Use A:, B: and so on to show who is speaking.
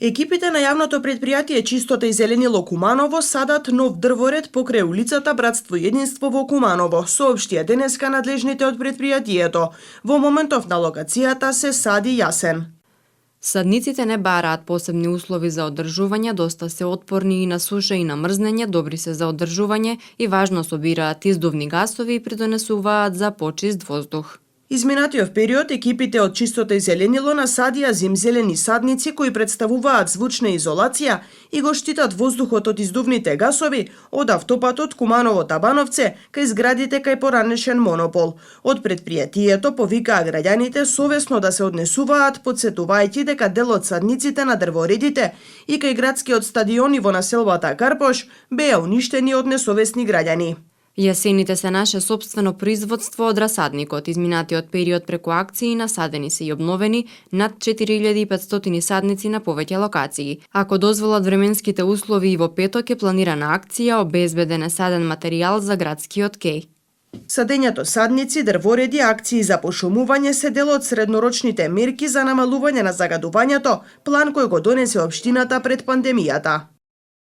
A: Екипите на јавното предпријатие Чистота и зеленило Куманово садат нов дрворед покрај улицата Братство и единство во Куманово, соопштија денеска надлежните од предпријатието. Во моментов на локацијата се сади јасен.
B: Садниците не бараат посебни услови за одржување, доста се отпорни и на суша и на мрзнење, добри се за одржување и важно собираат издувни гасови и придонесуваат за почист воздух.
A: Изминатиот период екипите од Чистота и зеленило насадија зимзелени садници кои представуваат звучна изолација и го штитат воздухот од издувните гасови од автопатот Куманово-Табановце кај зградите кај поранешен монопол. Од предпријатието повикаа граѓаните совесно да се однесуваат, подсетувајќи дека дел од садниците на дрворедите и кај градскиот стадион и во населбата Карпош беа уништени од несовесни граѓани.
B: Јасените се наше собствено производство од расадникот. Изминатиот период преку акции насадени се и обновени над 4500 садници на повеќе локации. Ако дозволат временските услови и во петок е планирана акција, обезбеден е саден материјал за градскиот кеј.
A: Садењето садници, дрвореди, акции за пошумување се дел од среднорочните мерки за намалување на загадувањето, план кој го донесе општината пред пандемијата.